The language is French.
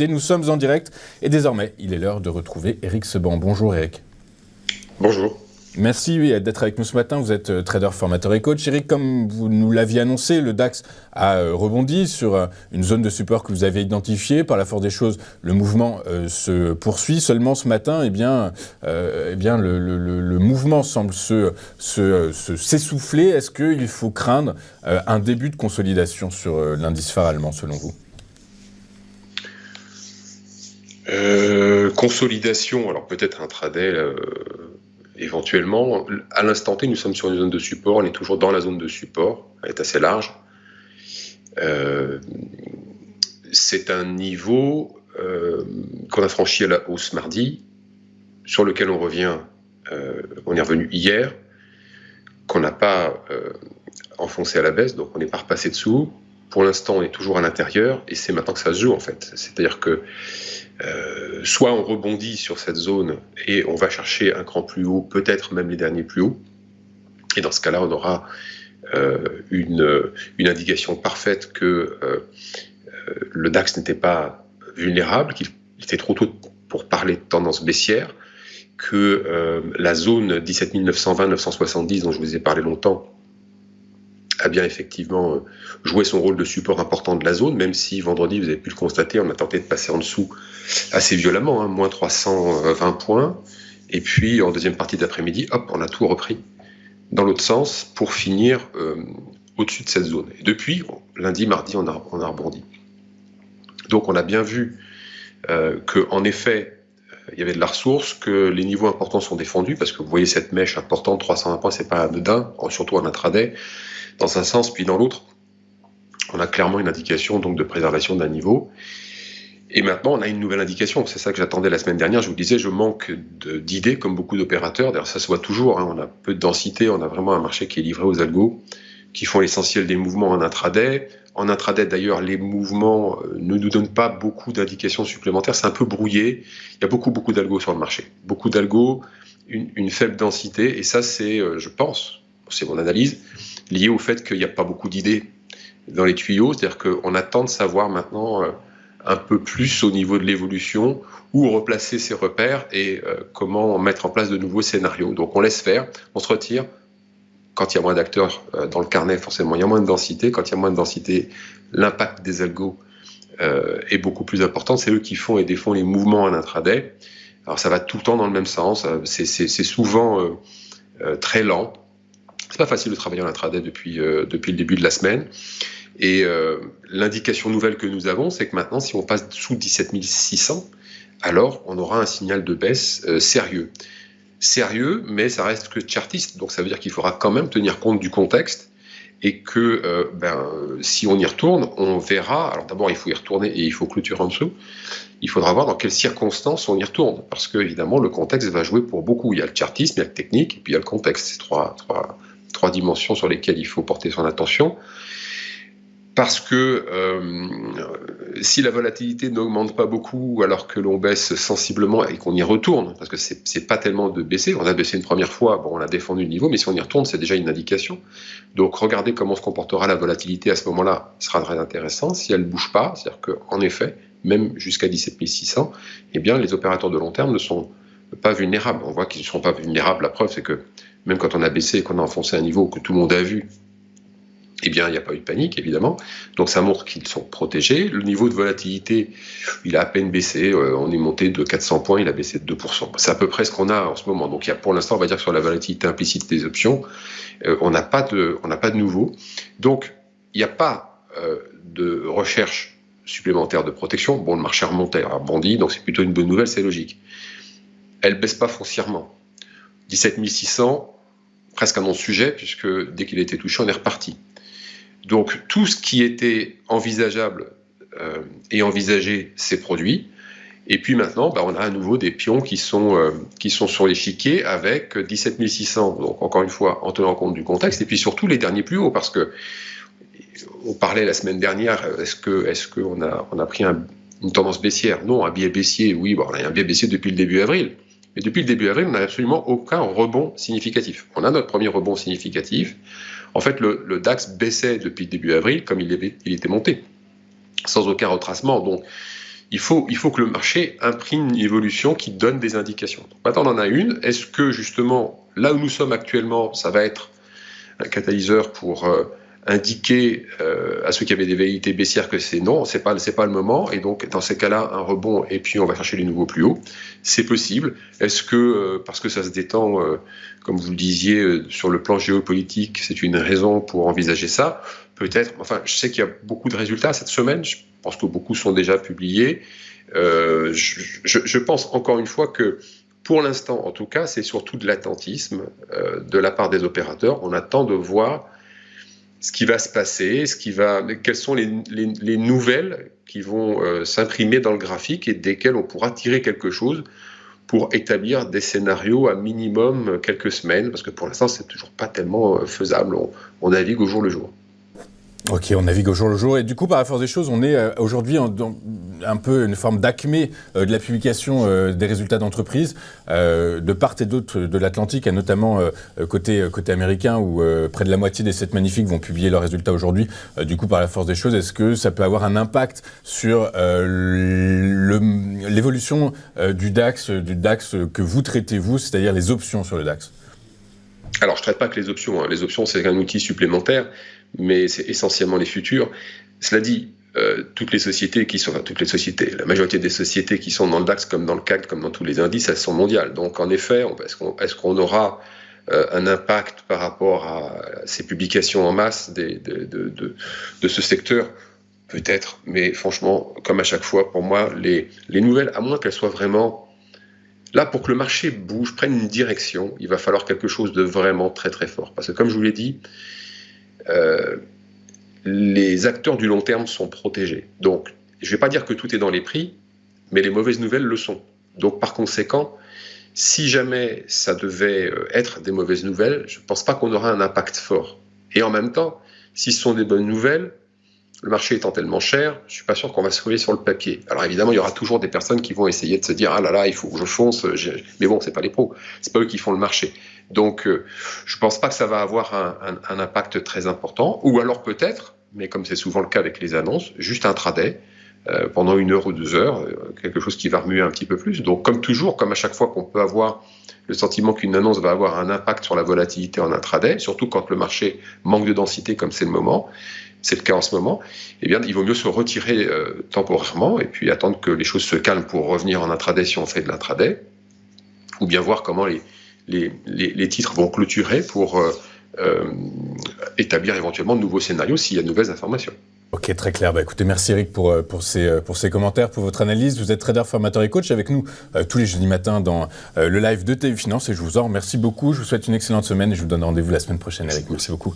Nous sommes en direct et désormais, il est l'heure de retrouver Eric Seban. Bonjour Eric. Bonjour. Merci d'être avec nous ce matin. Vous êtes trader, formateur et coach. Eric, comme vous nous l'aviez annoncé, le DAX a rebondi sur une zone de support que vous avez identifiée. Par la force des choses, le mouvement se poursuit. Seulement ce matin, le mouvement semble s'essouffler. Est-ce qu'il faut craindre un début de consolidation sur l'indice phare allemand, selon vous ? Consolidation, alors peut-être intraday éventuellement. À l'instant T, nous sommes sur une zone de support, on est toujours dans la zone de support, elle est assez large. C'est un niveau qu'on a franchi à la hausse mardi, sur lequel on revient, on est revenu hier, qu'on n'a pas enfoncé à la baisse, donc on n'est pas repassé dessous. Pour l'instant, on est toujours à l'intérieur et c'est maintenant que ça se joue en fait. C'est-à-dire que soit on rebondit sur cette zone et on va chercher un cran plus haut, peut-être même les derniers plus hauts. Et dans ce cas-là, on aura une indication parfaite que le DAX n'était pas vulnérable, qu'il était trop tôt pour parler de tendance baissière, que la zone 17 920-970 dont je vous ai parlé longtemps a bien effectivement joué son rôle de support important de la zone, même si vendredi, vous avez pu le constater, on a tenté de passer en dessous assez violemment, moins 320 points, et puis en deuxième partie d'après-midi, hop, on a tout repris dans l'autre sens pour finir au-dessus de cette zone. Et depuis, lundi, mardi, on a rebondi. Donc on a bien vu qu'en effet, il y avait de la ressource, que les niveaux importants sont défendus, parce que vous voyez cette mèche importante, 320 points, c'est pas anodin, surtout en intraday, dans un sens puis dans l'autre, on a clairement une indication donc de préservation d'un niveau. Et maintenant, on a une nouvelle indication. C'est ça que j'attendais la semaine dernière. Je vous disais, je manque d'idées, comme beaucoup d'opérateurs. D'ailleurs, ça se voit toujours. On a peu de densité. On a vraiment un marché qui est livré aux algos, qui font l'essentiel des mouvements en intraday. En intraday, d'ailleurs, les mouvements ne nous donnent pas beaucoup d'indications supplémentaires. C'est un peu brouillé. Il y a beaucoup d'algos sur le marché. Beaucoup d'algos, une faible densité. Et ça, c'est, je pense, c'est mon analyse, lié au fait qu'il n'y a pas beaucoup d'idées dans les tuyaux, c'est-à-dire qu'on attend de savoir maintenant un peu plus au niveau de l'évolution, où replacer ses repères et comment mettre en place de nouveaux scénarios. Donc on laisse faire, on se retire. Quand il y a moins d'acteurs dans le carnet, forcément, il y a moins de densité. Quand il y a moins de densité, l'impact des algos est beaucoup plus important. C'est eux qui font et défont les mouvements en intraday. Alors ça va tout le temps dans le même sens. C'est souvent très lent. C'est pas facile de travailler en intraday depuis le début de la semaine. Et l'indication nouvelle que nous avons, c'est que maintenant, si on passe sous 17 600, alors on aura un signal de baisse sérieux. Sérieux, mais ça reste que chartiste. Donc ça veut dire qu'il faudra quand même tenir compte du contexte et que si on y retourne, on verra. Alors d'abord, il faut y retourner et il faut clôturer en dessous. Il faudra voir dans quelles circonstances on y retourne. Parce que, évidemment, le contexte va jouer pour beaucoup. Il y a le chartisme, il y a le technique, et puis il y a le contexte. C'est trois dimensions sur lesquelles il faut porter son attention. Parce que si la volatilité n'augmente pas beaucoup alors que l'on baisse sensiblement et qu'on y retourne, parce que c'est pas tellement de baisser, on a baissé une première fois, bon, on a défendu le niveau, mais si on y retourne, c'est déjà une indication. Donc regardez comment se comportera la volatilité à ce moment-là, ce sera très intéressant. Si elle ne bouge pas, c'est-à-dire qu'en effet, même jusqu'à 17 600, eh bien les opérateurs de long terme ne sont pas vulnérables. On voit qu'ils ne sont pas vulnérables. La preuve, c'est que même quand on a baissé et qu'on a enfoncé un niveau que tout le monde a vu, eh bien, il n'y a pas eu de panique, évidemment. Donc, ça montre qu'ils sont protégés. Le niveau de volatilité, il a à peine baissé. On est monté de 400 points, il a baissé de 2%. C'est à peu près ce qu'on a en ce moment. Donc, il y a, pour l'instant, on va dire que sur la volatilité implicite des options, on n'a pas de nouveau. Donc, il n'y a pas de recherche supplémentaire de protection. Bon, le marché a remonté, a rebondi, donc c'est plutôt une bonne nouvelle, c'est logique. Elle ne baisse pas foncièrement. 17 600, presque un non-sujet, puisque dès qu'il a été touché, on est reparti. Donc tout ce qui était envisageable et envisagé s'est produit. Et puis maintenant, on a à nouveau des pions qui sont sur l'échiquier avec 17 600. Donc encore une fois, en tenant compte du contexte. Et puis surtout les derniers plus hauts, parce que on parlait la semaine dernière, est-ce qu'on a pris une tendance baissière ? Non, un biais baissier, oui, on a un biais baissier depuis le début avril. Mais depuis le début avril, on n'a absolument aucun rebond significatif. On a notre premier rebond significatif. En fait, le DAX baissait depuis le début avril comme il était monté, sans aucun retracement. Donc, il faut que le marché imprime une évolution qui donne des indications. Donc, maintenant, on en a une. Est-ce que, justement, là où nous sommes actuellement, ça va être un catalyseur pour indiquer à ceux qui avaient des velléités baissières que non, c'est pas le moment, et donc dans ces cas-là, un rebond, et puis on va chercher les nouveaux plus hauts. C'est possible. Est-ce que, parce que ça se détend, comme vous le disiez, sur le plan géopolitique, c'est une raison pour envisager ça? Peut-être. Enfin, je sais qu'il y a beaucoup de résultats cette semaine. Je pense que beaucoup sont déjà publiés. Je pense encore une fois que, pour l'instant, en tout cas, c'est surtout de l'attentisme de la part des opérateurs. On attend de voir ce qui va se passer, quelles sont les nouvelles qui vont s'imprimer dans le graphique et desquelles on pourra tirer quelque chose pour établir des scénarios à minimum quelques semaines, parce que pour l'instant, c'est toujours pas tellement faisable. On navigue au jour le jour. Ok, on navigue au jour le jour. Et du coup, par la force des choses, on est aujourd'hui dans un peu une forme d'acmé de la publication des résultats d'entreprise de part et d'autre de l'Atlantique, et notamment côté américain, où près de la moitié des 7 magnifiques vont publier leurs résultats aujourd'hui. Du coup, par la force des choses, est-ce que ça peut avoir un impact sur l'évolution du DAX que vous traitez, vous, c'est-à-dire les options sur le DAX? Alors, je ne traite pas que les options. Les options, c'est un outil supplémentaire, mais c'est essentiellement les futurs. Cela dit, la majorité des sociétés qui sont dans le DAX, comme dans le CAC, comme dans tous les indices, elles sont mondiales. Donc, en effet, est-ce qu'on aura un impact par rapport à ces publications en masse de ce secteur? Peut-être, mais franchement, comme à chaque fois, pour moi, les nouvelles, à moins qu'elles soient vraiment... Là, pour que le marché bouge, prenne une direction, il va falloir quelque chose de vraiment très très fort. Parce que comme je vous l'ai dit, les acteurs du long terme sont protégés. Donc, je ne vais pas dire que tout est dans les prix, mais les mauvaises nouvelles le sont. Donc, par conséquent, si jamais ça devait être des mauvaises nouvelles, je ne pense pas qu'on aura un impact fort. Et en même temps, si ce sont des bonnes nouvelles, le marché étant tellement cher, je ne suis pas sûr qu'on va se trouver sur le papier. Alors évidemment, il y aura toujours des personnes qui vont essayer de se dire « Ah là là, il faut que je fonce ». Mais bon, ce n'est pas les pros, ce n'est pas eux qui font le marché. Donc, je ne pense pas que ça va avoir un impact très important. Ou alors peut-être, mais comme c'est souvent le cas avec les annonces, juste un traday pendant 1 heure ou 2 heures, quelque chose qui va remuer un petit peu plus. Donc comme toujours, comme à chaque fois qu'on peut avoir le sentiment qu'une annonce va avoir un impact sur la volatilité en intraday, surtout quand le marché manque de densité comme c'est le moment, c'est le cas en ce moment, eh bien, il vaut mieux se retirer temporairement et puis attendre que les choses se calment pour revenir en intraday si on fait de l'intraday, ou bien voir comment les titres vont clôturer pour établir éventuellement de nouveaux scénarios s'il y a de nouvelles informations. Ok, très clair. Écoutez, merci Eric pour ces commentaires, pour votre analyse. Vous êtes trader, formateur et coach avec nous tous les jeudis matins dans le live de TU Finance et je vous en remercie beaucoup. Je vous souhaite une excellente semaine et je vous donne rendez-vous la semaine prochaine, Eric. Merci beaucoup.